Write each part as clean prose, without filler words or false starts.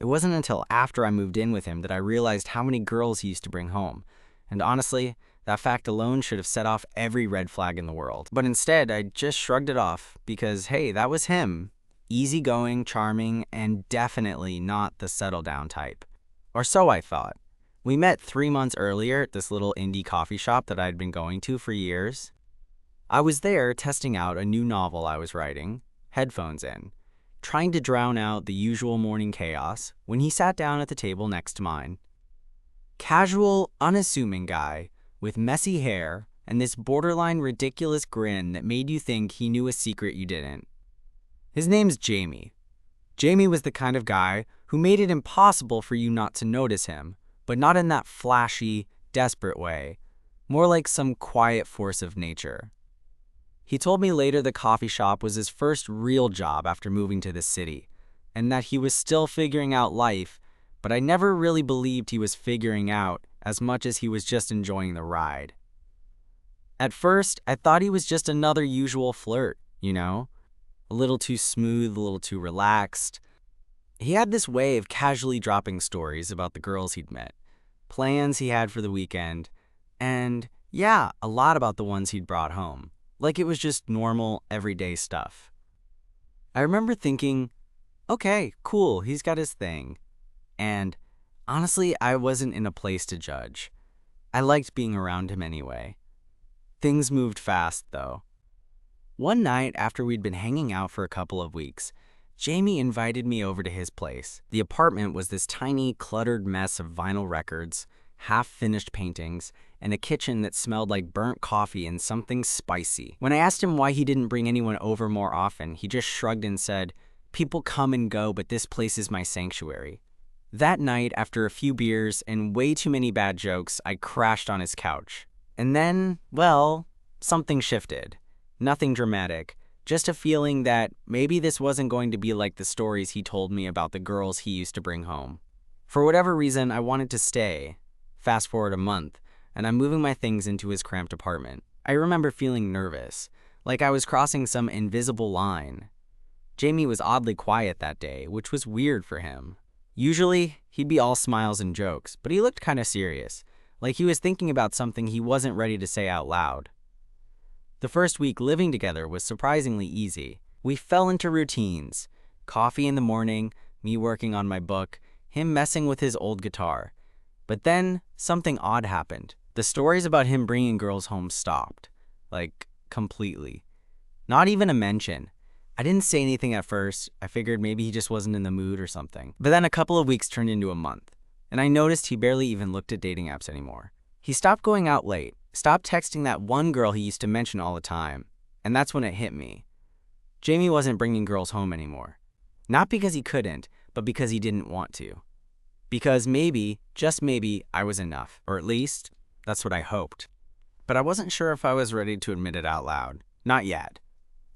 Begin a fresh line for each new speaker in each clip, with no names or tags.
It wasn't until after I moved in with him that I realized how many girls he used to bring home. And honestly, that fact alone should have set off every red flag in the world. But instead, I just shrugged it off because, hey, that was him. Easygoing, charming, and definitely not the settle down type. Or so I thought. We met 3 months earlier at this little indie coffee shop that I'd been going to for years. I was there testing out a new novel I was writing, headphones in, trying to drown out the usual morning chaos when he sat down at the table next to mine. Casual, unassuming guy with messy hair and this borderline ridiculous grin that made you think he knew a secret you didn't. His name's Jamie. Jamie was the kind of guy who made it impossible for you not to notice him, but not in that flashy, desperate way, more like some quiet force of nature. He told me later the coffee shop was his first real job after moving to the city, and that he was still figuring out life, but I never really believed he was figuring out as much as he was just enjoying the ride. At first, I thought he was just another usual flirt, you know? A little too smooth, a little too relaxed. He had this way of casually dropping stories about the girls he'd met, plans he had for the weekend, and yeah, a lot about the ones he'd brought home. Like it was just normal, everyday stuff. I remember thinking, okay, cool, he's got his thing. And honestly, I wasn't in a place to judge. I liked being around him anyway. Things moved fast, though. One night after we'd been hanging out for a couple of weeks, Jamie invited me over to his place. The apartment was this tiny, cluttered mess of vinyl records, half-finished paintings, and a kitchen that smelled like burnt coffee and something spicy. When I asked him why he didn't bring anyone over more often, he just shrugged and said, "People come and go, but this place is my sanctuary." That night, after a few beers and way too many bad jokes, I crashed on his couch. And then, well, something shifted. Nothing dramatic, just a feeling that maybe this wasn't going to be like the stories he told me about the girls he used to bring home. For whatever reason, I wanted to stay. Fast forward a month, and I'm moving my things into his cramped apartment. I remember feeling nervous, like I was crossing some invisible line. Jamie was oddly quiet that day, which was weird for him. Usually, he'd be all smiles and jokes, but he looked kind of serious, like he was thinking about something he wasn't ready to say out loud. The first week living together was surprisingly easy. We fell into routines. Coffee in the morning, me working on my book, him messing with his old guitar. But then, something odd happened. The stories about him bringing girls home stopped. Like, completely. Not even a mention. I didn't say anything at first. I figured maybe he just wasn't in the mood or something. But then a couple of weeks turned into a month, and I noticed he barely even looked at dating apps anymore. He stopped going out late, stopped texting that one girl he used to mention all the time, and that's when it hit me. Jamie wasn't bringing girls home anymore. Not because he couldn't, but because he didn't want to. Because maybe, just maybe, I was enough. Or at least, that's what I hoped. But I wasn't sure if I was ready to admit it out loud. Not yet.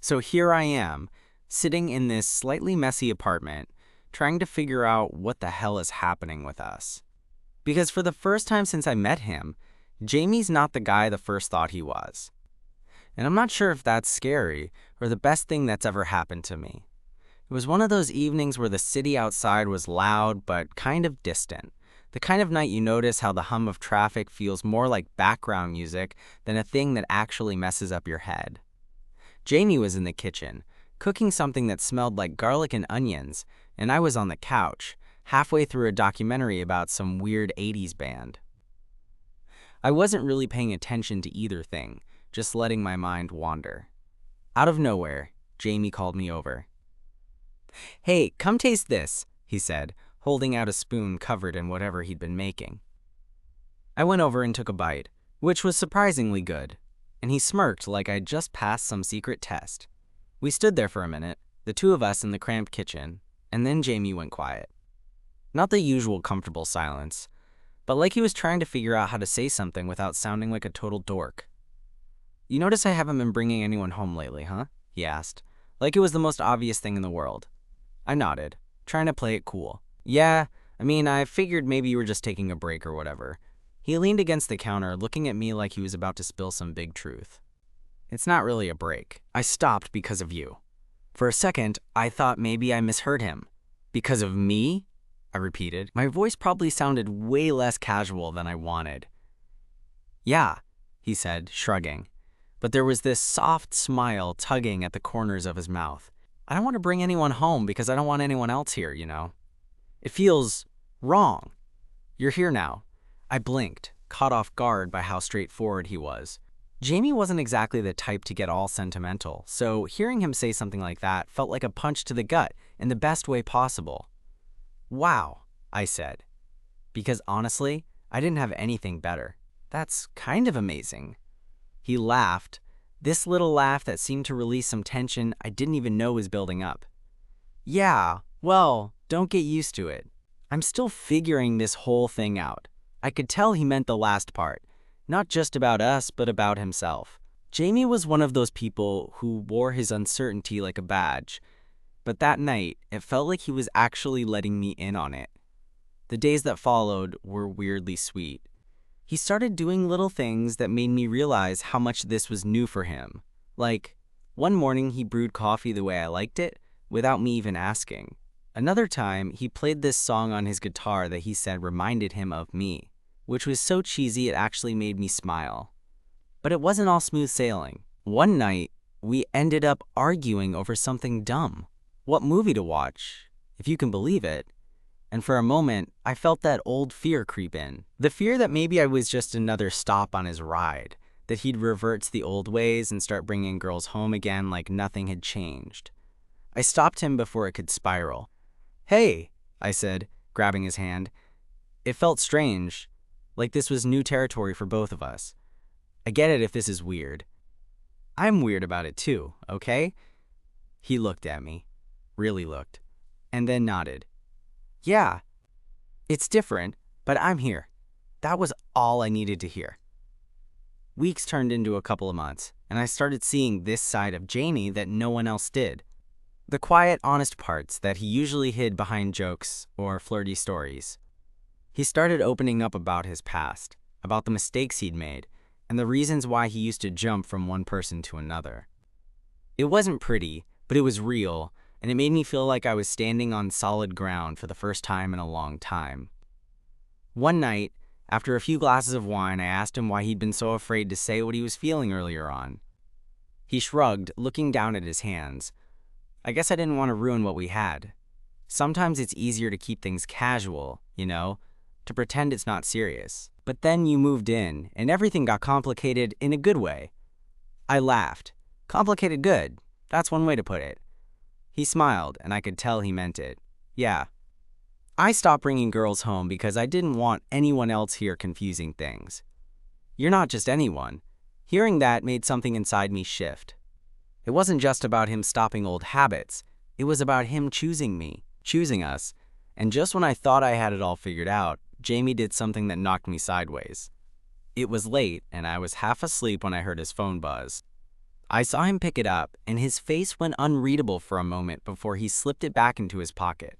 So here I am, sitting in this slightly messy apartment, trying to figure out what the hell is happening with us. Because for the first time since I met him, Jamie's not the guy the first thought he was. And I'm not sure if that's scary or the best thing that's ever happened to me. It was one of those evenings where the city outside was loud but kind of distant. The kind of night you notice how the hum of traffic feels more like background music than a thing that actually messes up your head. Jamie was in the kitchen, cooking something that smelled like garlic and onions, and I was on the couch, halfway through a documentary about some weird 80s band. I wasn't really paying attention to either thing, just letting my mind wander. Out of nowhere, Jamie called me over. "Hey, come taste this," he said, holding out a spoon covered in whatever he'd been making. I went over and took a bite, which was surprisingly good, and he smirked like I'd just passed some secret test. We stood there for a minute, the two of us in the cramped kitchen, and then Jamie went quiet. Not the usual comfortable silence, but like he was trying to figure out how to say something without sounding like a total dork. "You notice I haven't been bringing anyone home lately, huh?" he asked, like it was the most obvious thing in the world. I nodded, trying to play it cool. "Yeah, I figured maybe you were just taking a break or whatever." He leaned against the counter, looking at me like he was about to spill some big truth. "It's not really a break. I stopped because of you." For a second, I thought maybe I misheard him. Because of me? I repeated. My voice probably sounded way less casual than I wanted. Yeah, he said, shrugging. But there was this soft smile tugging at the corners of his mouth. I don't want to bring anyone home because I don't want anyone else here, you know. It feels wrong. You're here now. I blinked, caught off guard by how straightforward he was. Jamie wasn't exactly the type to get all sentimental, so hearing him say something like that felt like a punch to the gut in the best way possible. Wow, I said. Because honestly, I didn't have anything better. That's kind of amazing. He laughed, this little laugh that seemed to release some tension I didn't even know was building up. Yeah, well, don't get used to it. I'm still figuring this whole thing out. I could tell he meant the last part, not just about us, but about himself. Jamie was one of those people who wore his uncertainty like a badge, but that night, it felt like he was actually letting me in on it. The days that followed were weirdly sweet. He started doing little things that made me realize how much this was new for him. Like, one morning he brewed coffee the way I liked it, without me even asking. Another time, he played this song on his guitar that he said reminded him of me, which was so cheesy it actually made me smile. But it wasn't all smooth sailing. One night, we ended up arguing over something dumb. What movie to watch, if you can believe it. And for a moment, I felt that old fear creep in. The fear that maybe I was just another stop on his ride, that he'd revert to the old ways and start bringing girls home again like nothing had changed. I stopped him before it could spiral. Hey, I said, grabbing his hand. It felt strange, like this was new territory for both of us. I get it if this is weird. I'm weird about it too, okay? He looked at me, really looked, and then nodded. Yeah, it's different, but I'm here. That was all I needed to hear. Weeks turned into a couple of months, and I started seeing this side of Jamie that no one else did. The quiet, honest parts that he usually hid behind jokes or flirty stories. He started opening up about his past, about the mistakes he'd made, and the reasons why he used to jump from one person to another. It wasn't pretty, but it was real, and it made me feel like I was standing on solid ground for the first time in a long time. One night, after a few glasses of wine, I asked him why he'd been so afraid to say what he was feeling earlier on. He shrugged, looking down at his hands. I guess I didn't want to ruin what we had. Sometimes it's easier to keep things casual, you know, to pretend it's not serious. But then you moved in, and everything got complicated in a good way. I laughed. Complicated good. That's one way to put it. He smiled, and I could tell he meant it. Yeah. I stopped bringing girls home because I didn't want anyone else here confusing things. You're not just anyone. Hearing that made something inside me shift. It wasn't just about him stopping old habits. It was about him choosing me, choosing us. And just when I thought I had it all figured out, Jamie did something that knocked me sideways. It was late, and I was half asleep when I heard his phone buzz. I saw him pick it up, and his face went unreadable for a moment before he slipped it back into his pocket.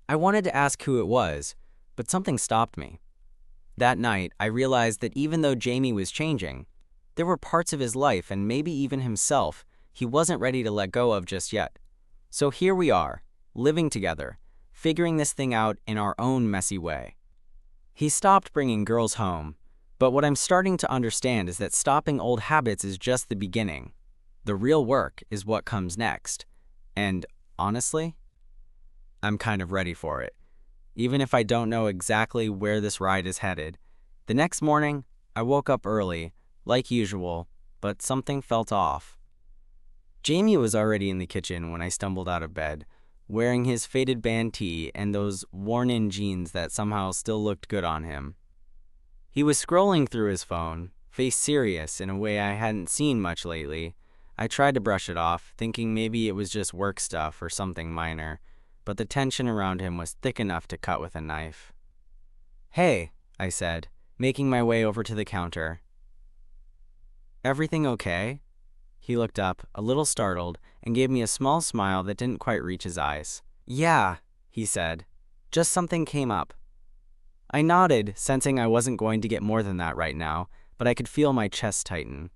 I wanted to ask who it was, but something stopped me. That night, I realized that even though Jamie was changing, there were parts of his life, and maybe even himself, he wasn't ready to let go of just yet. So here we are, living together, figuring this thing out in our own messy way. He stopped bringing girls home, but what I'm starting to understand is that stopping old habits is just the beginning. The real work is what comes next. And honestly, I'm kind of ready for it. Even if I don't know exactly where this ride is headed. The next morning, I woke up early, like usual, but something felt off. Jamie was already in the kitchen when I stumbled out of bed, wearing his faded band tee and those worn-in jeans that somehow still looked good on him. He was scrolling through his phone, face serious in a way I hadn't seen much lately. I tried to brush it off, thinking maybe it was just work stuff or something minor, but the tension around him was thick enough to cut with a knife. Hey, I said, making my way over to the counter. Everything okay? He looked up, a little startled, and gave me a small smile that didn't quite reach his eyes. Yeah, he said. Just something came up. I nodded, sensing I wasn't going to get more than that right now, but I could feel my chest tighten.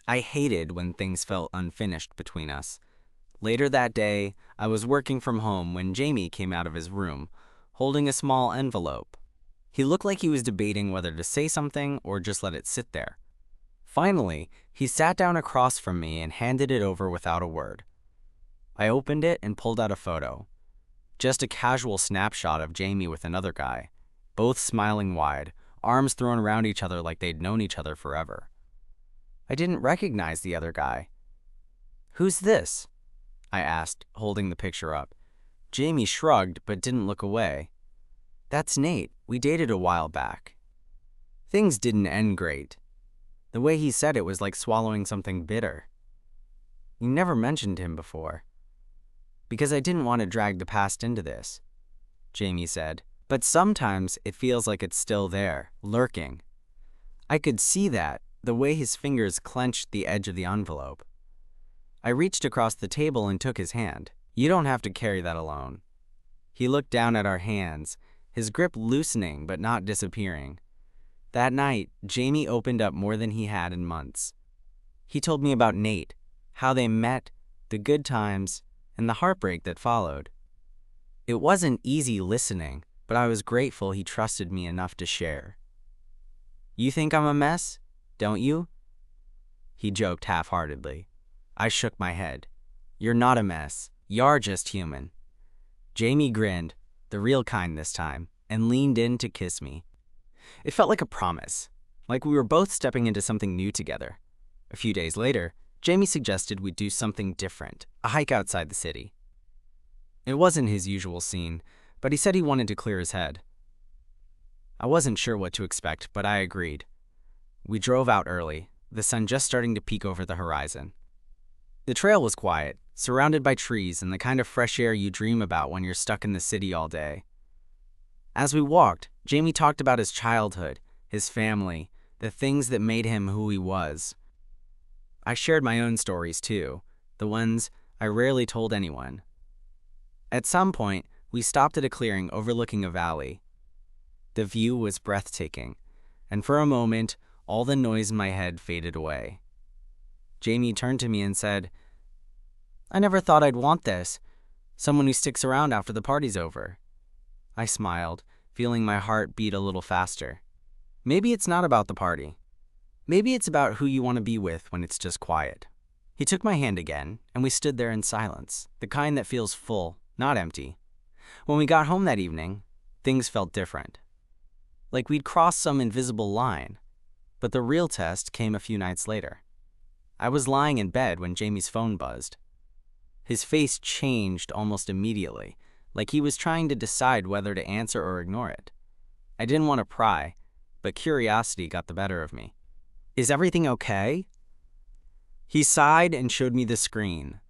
I hated when things felt unfinished between us. Later that day, I was working from home when Jamie came out of his room, holding a small envelope. He looked like he was debating whether to say something or just let it sit there. Finally, he sat down across from me and handed it over without a word. I opened it and pulled out a photo. Just a casual snapshot of Jamie with another guy, both smiling wide, arms thrown around each other like they'd known each other forever. I didn't recognize the other guy. "Who's this?" I asked, holding the picture up. Jamie shrugged but didn't look away. "That's Nate. We dated a while back." Things didn't end great. The way he said it was like swallowing something bitter. "You never mentioned him before." "Because I didn't want to drag the past into this," Jamie said. "But sometimes it feels like it's still there, lurking." I could see that, the way his fingers clenched the edge of the envelope. I reached across the table and took his hand. "You don't have to carry that alone." He looked down at our hands, his grip loosening but not disappearing. That night, Jamie opened up more than he had in months. He told me about Nate, how they met, the good times, and the heartbreak that followed. It wasn't easy listening, but I was grateful he trusted me enough to share. "You think I'm a mess, don't you?" He joked half-heartedly. I shook my head. "You're not a mess. You're just human." Jamie grinned, the real kind this time, and leaned in to kiss me. It felt like a promise, like we were both stepping into something new together. A few days later, Jamie suggested we do something different, a hike outside the city. It wasn't his usual scene, but he said he wanted to clear his head. I wasn't sure what to expect, but I agreed. We drove out early, the sun just starting to peek over the horizon. The trail was quiet, surrounded by trees and the kind of fresh air you dream about when you're stuck in the city all day. As we walked, Jamie talked about his childhood, his family, the things that made him who he was. I shared my own stories too, the ones I rarely told anyone. At some point, we stopped at a clearing overlooking a valley. The view was breathtaking, and for a moment, all the noise in my head faded away. Jamie turned to me and said, "I never thought I'd want this, someone who sticks around after the party's over." I smiled, feeling my heart beat a little faster. Maybe it's not about the party. Maybe it's about who you want to be with when it's just quiet. He took my hand again, and we stood there in silence, the kind that feels full, not empty. When we got home that evening, things felt different. Like we'd crossed some invisible line. But the real test came a few nights later. I was lying in bed when Jamie's phone buzzed. His face changed almost immediately, like he was trying to decide whether to answer or ignore it. I didn't want to pry, but curiosity got the better of me. "Is everything okay?" He sighed and showed me the screen.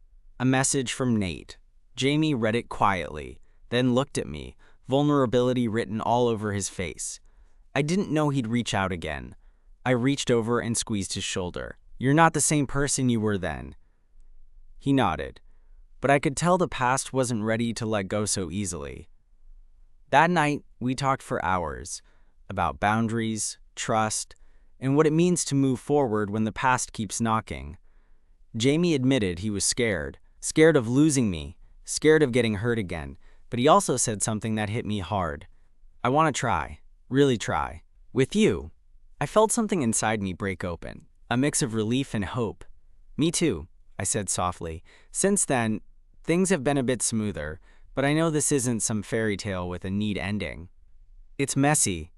A message from Nate. Jamie read it quietly, then looked at me, vulnerability written all over his face. I didn't know he'd reach out again. I reached over and squeezed his shoulder. "You're not the same person you were then." He nodded, but I could tell the past wasn't ready to let go so easily. That night, we talked for hours about boundaries, trust, and what it means to move forward when the past keeps knocking. Jamie admitted he was scared of losing me, scared of getting hurt again, but he also said something that hit me hard. "I want to try, really try, with you." I felt something inside me break open, a mix of relief and hope. "Me too," I said softly. Since then, things have been a bit smoother, but I know this isn't some fairy tale with a neat ending. It's messy,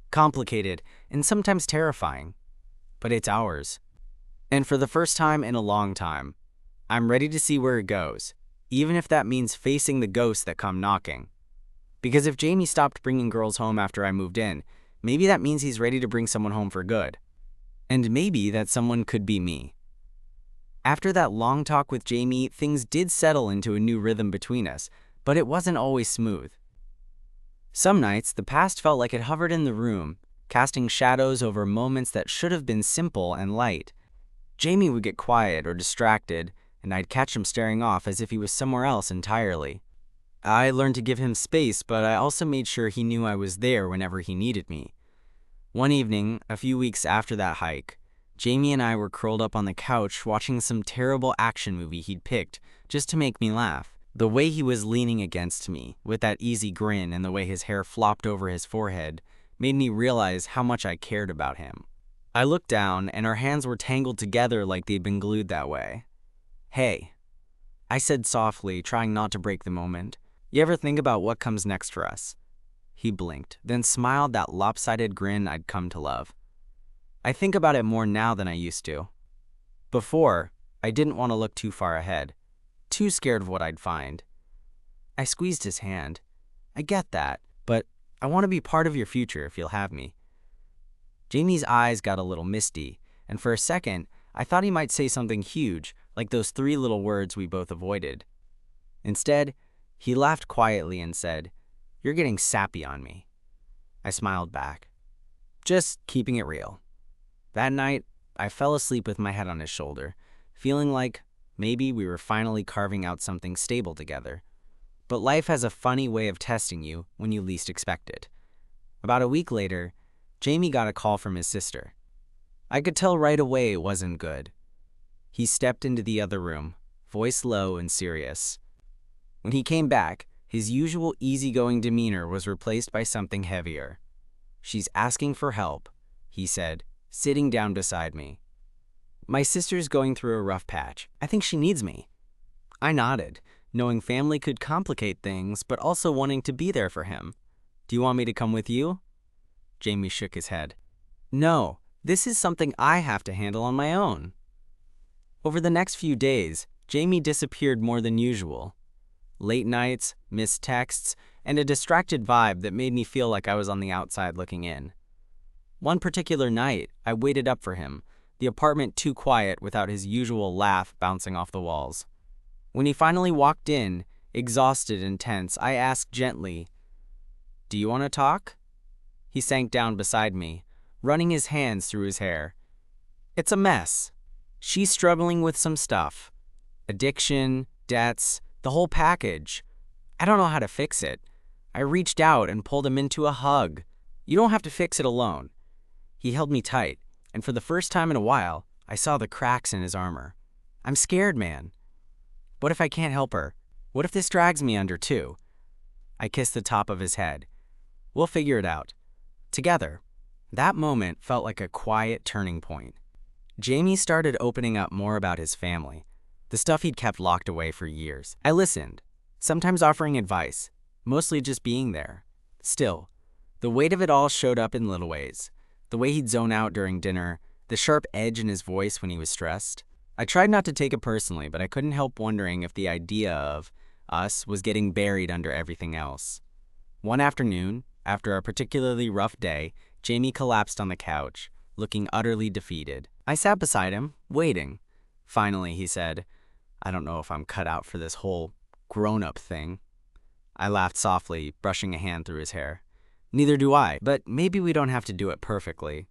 complicated, and sometimes terrifying, but it's ours. And for the first time in a long time, I'm ready to see where it goes, even if that means facing the ghosts that come knocking. Because if Jamie stopped bringing girls home after I moved in, maybe that means he's ready to bring someone home for good. And maybe that someone could be me. After that long talk with Jamie, things did settle into a new rhythm between us, but it wasn't always smooth. Some nights, the past felt like it hovered in the room, casting shadows over moments that should have been simple and light. Jamie would get quiet or distracted, and I'd catch him staring off as if he was somewhere else entirely. I learned to give him space, but I also made sure he knew I was there whenever he needed me. One evening, a few weeks after that hike, Jamie and I were curled up on the couch watching some terrible action movie he'd picked just to make me laugh. The way he was leaning against me, with that easy grin and the way his hair flopped over his forehead, made me realize how much I cared about him. I looked down, and our hands were tangled together like they'd been glued that way. "Hey," I said softly, trying not to break the moment. "You ever think about what comes next for us?" He blinked, then smiled that lopsided grin I'd come to love. "I think about it more now than I used to. Before, I didn't want to look too far ahead, too scared of what I'd find." I squeezed his hand. "I get that, but I want to be part of your future if you'll have me." Jamie's eyes got a little misty, and for a second, I thought he might say something huge, like those 3 little words we both avoided. Instead, he laughed quietly and said, "You're getting sappy on me." I smiled back. "Just keeping it real." That night, I fell asleep with my head on his shoulder, feeling like maybe we were finally carving out something stable together. But life has a funny way of testing you when you least expect it. About a week later, Jamie got a call from his sister. I could tell right away it wasn't good. He stepped into the other room, voice low and serious. When he came back, his usual easygoing demeanor was replaced by something heavier. "She's asking for help," he said, sitting down beside me. "My sister's going through a rough patch. I think she needs me." I nodded, knowing family could complicate things, but also wanting to be there for him. "Do you want me to come with you?" Jamie shook his head. "No, this is something I have to handle on my own." Over the next few days, Jamie disappeared more than usual. Late nights, missed texts, and a distracted vibe that made me feel like I was on the outside looking in. One particular night, I waited up for him, the apartment too quiet without his usual laugh bouncing off the walls. When he finally walked in, exhausted and tense, I asked gently, "Do you want to talk?" He sank down beside me, running his hands through his hair. "It's a mess. She's struggling with some stuff. Addiction, debts, the whole package. I don't know how to fix it." I reached out and pulled him into a hug. "You don't have to fix it alone." He held me tight, and for the first time in a while, I saw the cracks in his armor. "I'm scared, man. What if I can't help her? What if this drags me under too?" I kissed the top of his head. "We'll figure it out. Together." That moment felt like a quiet turning point. Jamie started opening up more about his family, the stuff he'd kept locked away for years. I listened, sometimes offering advice, mostly just being there. Still, the weight of it all showed up in little ways. The way he'd zone out during dinner, the sharp edge in his voice when he was stressed. I tried not to take it personally, but I couldn't help wondering if the idea of us was getting buried under everything else. One afternoon, after a particularly rough day, Jamie collapsed on the couch, looking utterly defeated. I sat beside him, waiting. Finally, he said, "I don't know if I'm cut out for this whole grown-up thing." I laughed softly, brushing a hand through his hair. "Neither do I, but maybe we don't have to do it perfectly.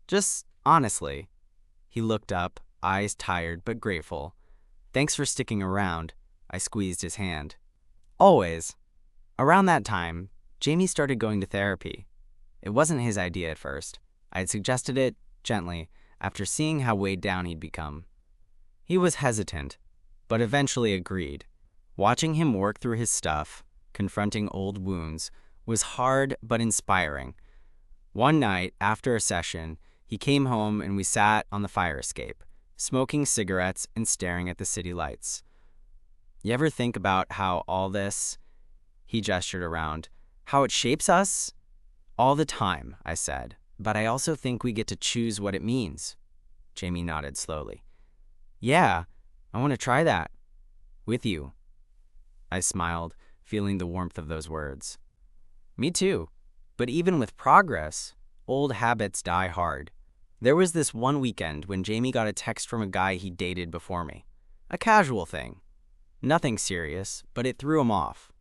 Just honestly." He looked up, eyes tired but grateful. "Thanks for sticking around." I squeezed his hand. "Always." Around that time, Jamie started going to therapy. It wasn't his idea at first. I had suggested it, gently, after seeing how weighed down he'd become. He was hesitant, but eventually agreed. Watching him work through his stuff, confronting old wounds, was hard but inspiring. One night, after a session, he came home and we sat on the fire escape, smoking cigarettes and staring at the city lights. "You ever think about how all this," he gestured around, "how it shapes us?" "All the time," I said, "but I also think we get to choose what it means." Jamie nodded slowly. "Yeah, I want to try that. With you." I smiled, feeling the warmth of those words. "Me too. But even with progress, old habits die hard." There was this one weekend when Jamie got a text from a guy he dated before me. A casual thing. Nothing serious, but it threw him off.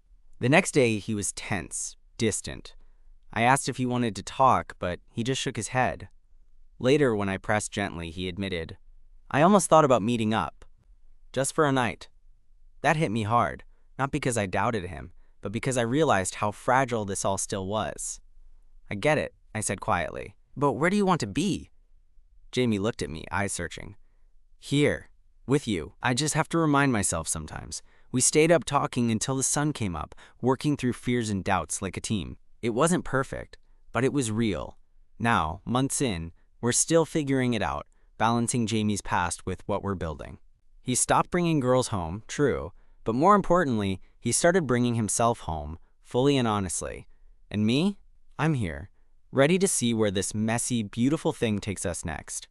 The next day, he was tense, distant. I asked if he wanted to talk, but he just shook his head. Later, when I pressed gently, he admitted, "I almost thought about meeting up. Just for a night." That hit me hard, not because I doubted him, but because I realized how fragile this all still was. "I get it," I said quietly. "But where do you want to be?" Jamie looked at me, eyes searching. "Here, with you. I just have to remind myself sometimes. We stayed up talking until the sun came up, working through fears and doubts like a team. It wasn't perfect, but it was real. Now, months in, we're still figuring it out, balancing Jamie's past with what we're building. He stopped bringing girls home, true, but more importantly, he started bringing himself home, fully and honestly. And me? I'm here, ready to see where this messy, beautiful thing takes us next.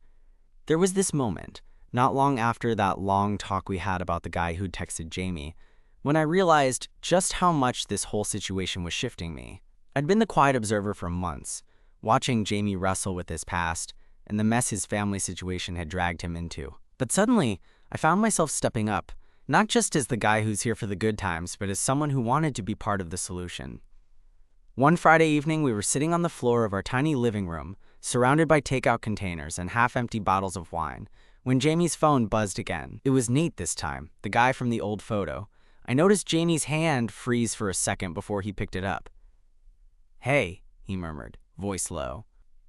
There was this moment, not long after that long talk we had about the guy who'd texted Jamie, when I realized just how much this whole situation was shifting me. I'd been the quiet observer for months, watching Jamie wrestle with his past and the mess his family situation had dragged him into. But suddenly, I found myself stepping up, not just as the guy who's here for the good times, but as someone who wanted to be part of the solution. One Friday evening, we were sitting on the floor of our tiny living room, surrounded by takeout containers and half-empty bottles of wine, when Jamie's phone buzzed again. It was Nate this time, the guy from the old photo. I noticed Jamie's hand freeze for a second before he picked it up. "Hey," he murmured, voice low.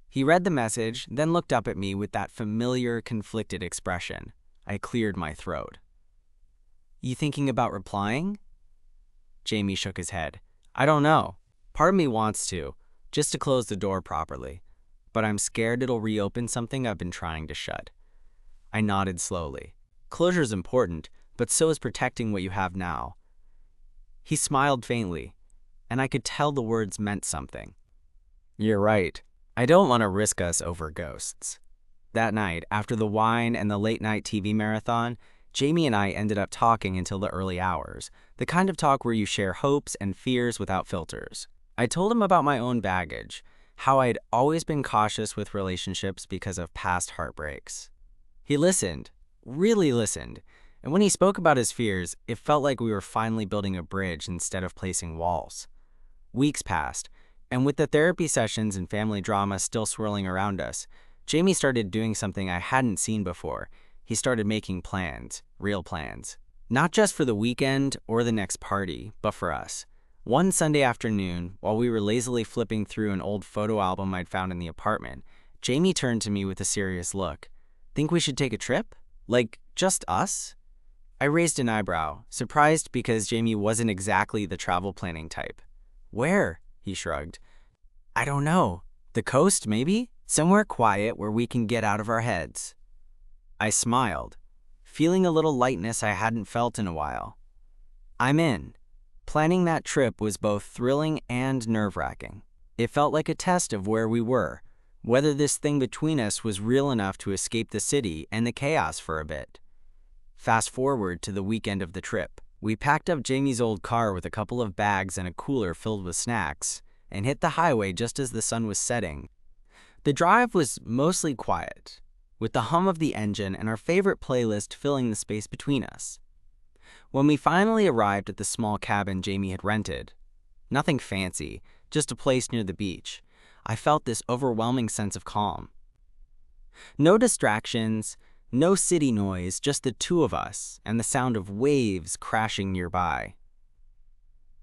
He read the message, then looked up at me with that familiar, conflicted expression. I cleared my throat. "You thinking about replying?" Jamie shook his head. "I don't know. Part of me wants to, just to close the door properly. But I'm scared it'll reopen something I've been trying to shut." I nodded slowly. Closure's important, but so is protecting what you have now. He smiled faintly, and I could tell the words meant something. "You're right. I don't want to risk us over ghosts." That night, after the wine and the late-night TV marathon, Jamie and I ended up talking until the early hours, the kind of talk where you share hopes and fears without filters. I told him about my own baggage, how I'd always been cautious with relationships because of past heartbreaks. He listened, really listened, and when he spoke about his fears, it felt like we were finally building a bridge instead of placing walls. Weeks passed, and with the therapy sessions and family drama still swirling around us, Jamie started doing something I hadn't seen before. He started making plans, real plans. Not just for the weekend or the next party, but for us. One Sunday afternoon, while we were lazily flipping through an old photo album I'd found in the apartment, Jamie turned to me with a serious look. "Think we should take a trip? Like, just us?" I raised an eyebrow, surprised because Jamie wasn't exactly the travel planning type. "Where?" he shrugged. "I don't know. The coast, maybe? Somewhere quiet where we can get out of our heads." I smiled, feeling a little lightness I hadn't felt in a while. I'm in. Planning that trip was both thrilling and nerve-wracking. It felt like a test of where we were, whether this thing between us was real enough to escape the city and the chaos for a bit. Fast forward to the weekend of the trip. We packed up Jamie's old car with a couple of bags and a cooler filled with snacks, and hit the highway just as the sun was setting. The drive was mostly quiet, with the hum of the engine and our favorite playlist filling the space between us. When we finally arrived at the small cabin Jamie had rented, nothing fancy, just a place near the beach, I felt this overwhelming sense of calm. No distractions, no city noise, just the two of us and the sound of waves crashing nearby.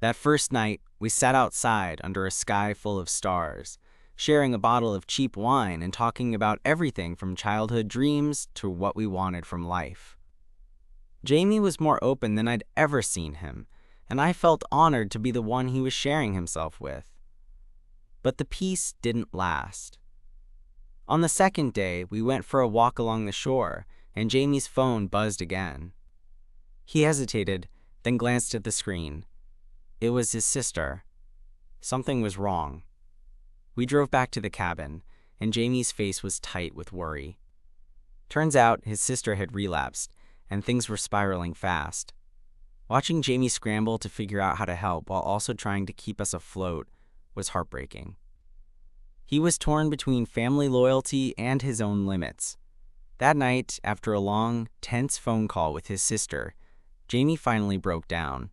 That first night, we sat outside under a sky full of stars, sharing a bottle of cheap wine and talking about everything from childhood dreams to what we wanted from life. Jamie was more open than I'd ever seen him, and I felt honored to be the one he was sharing himself with. But the peace didn't last. On the second day, we went for a walk along the shore, and Jamie's phone buzzed again. He hesitated, then glanced at the screen. It was his sister. Something was wrong. We drove back to the cabin, and Jamie's face was tight with worry. Turns out his sister had relapsed, and things were spiraling fast. Watching Jamie scramble to figure out how to help while also trying to keep us afloat was heartbreaking. He was torn between family loyalty and his own limits. That night, after a long, tense phone call with his sister, Jamie finally broke down.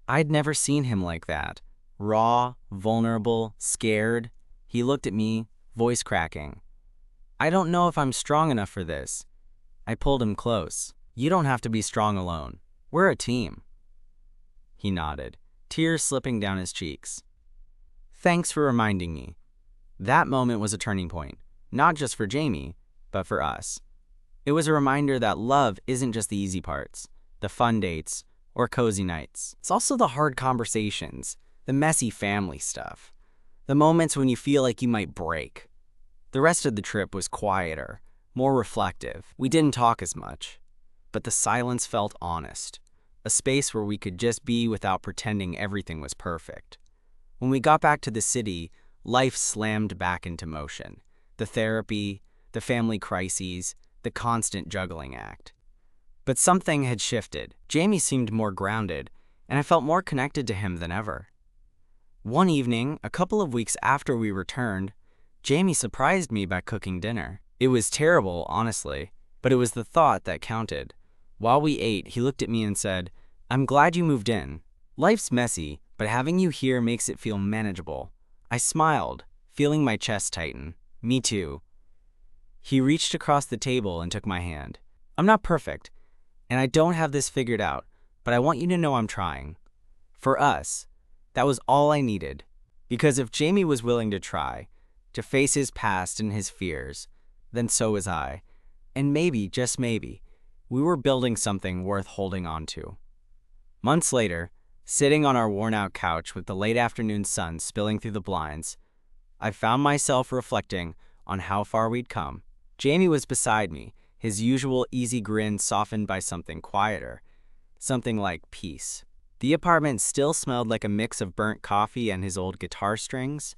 I'd never seen him like that. Raw, vulnerable, scared. He looked at me, voice cracking. "I don't know if I'm strong enough for this." I pulled him close. "You don't have to be strong alone. We're a team." He nodded, tears slipping down his cheeks. "Thanks for reminding me." That moment was a turning point, not just for Jamie, but for us. It was a reminder that love isn't just the easy parts, the fun dates, or cozy nights. It's also the hard conversations, the messy family stuff, the moments when you feel like you might break. The rest of the trip was quieter, more reflective. We didn't talk as much, but the silence felt honest, a space where we could just be without pretending everything was perfect. When we got back to the city, life slammed back into motion. The therapy, the family crises, the constant juggling act. But something had shifted. Jamie seemed more grounded, and I felt more connected to him than ever. One evening, a couple of weeks after we returned, Jamie surprised me by cooking dinner. It was terrible, honestly, but it was the thought that counted. While we ate, he looked at me and said, "I'm glad you moved in. Life's messy, but having you here makes it feel manageable." I smiled, feeling my chest tighten. Me too. He reached across the table and took my hand. "I'm not perfect, and I don't have this figured out, but I want you to know I'm trying." For us, that was all I needed. Because if Jamie was willing to try, to face his past and his fears, then so was I. And maybe, just maybe, we were building something worth holding on to. Months later, sitting on our worn-out couch with the late afternoon sun spilling through the blinds, I found myself reflecting on how far we'd come. Jamie was beside me, his usual easy grin softened by something quieter, something like peace. The apartment still smelled like a mix of burnt coffee and his old guitar strings,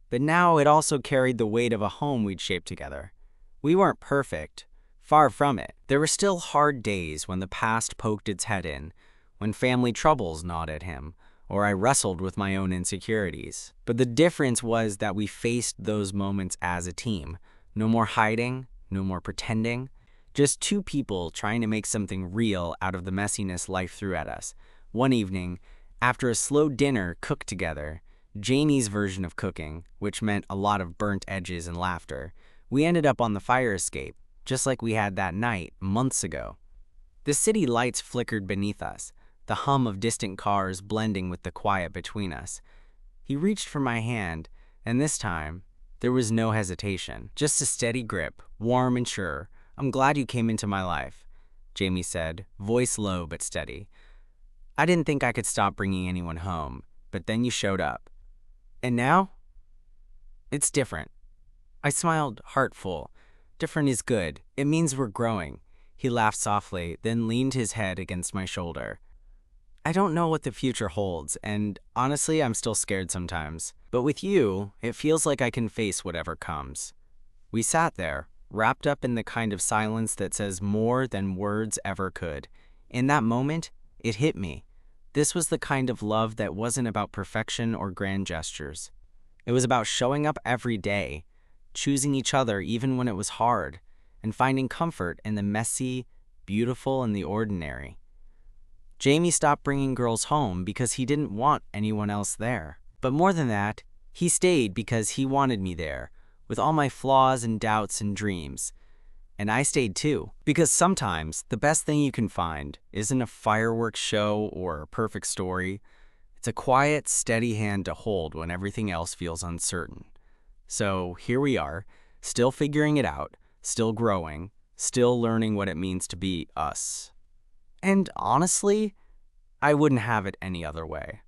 but now it also carried the weight of a home we'd shaped together. We weren't perfect, far from it. There were still hard days when the past poked its head in, when family troubles gnawed at him, or I wrestled with my own insecurities. But the difference was that we faced those moments as a team. No more hiding, no more pretending. Just two people trying to make something real out of the messiness life threw at us. One evening, after a slow dinner cooked together, Jamie's version of cooking, which meant a lot of burnt edges and laughter, we ended up on the fire escape, just like we had that night months ago. The city lights flickered beneath us, the hum of distant cars blending with the quiet between us. He reached for my hand, and this time, there was no hesitation, just a steady grip, warm and sure. "I'm glad you came into my life," Jamie said, voice low but steady. "I didn't think I could stop bringing anyone home, but then you showed up. And now? It's different." I smiled, heart full. "Different is good. It means we're growing." He laughed softly, then leaned his head against my shoulder. "I don't know what the future holds, and honestly, I'm still scared sometimes. But with you, it feels like I can face whatever comes." We sat there, wrapped up in the kind of silence that says more than words ever could. In that moment, it hit me. This was the kind of love that wasn't about perfection or grand gestures. It was about showing up every day, choosing each other even when it was hard, and finding comfort in the messy, beautiful, and the ordinary. Jamie stopped bringing girls home because he didn't want anyone else there. But more than that, he stayed because he wanted me there, with all my flaws and doubts and dreams. And I stayed too, because sometimes the best thing you can find isn't a fireworks show or a perfect story. It's a quiet, steady hand to hold when everything else feels uncertain. So here we are, still figuring it out, still growing, still learning what it means to be us. And honestly, I wouldn't have it any other way.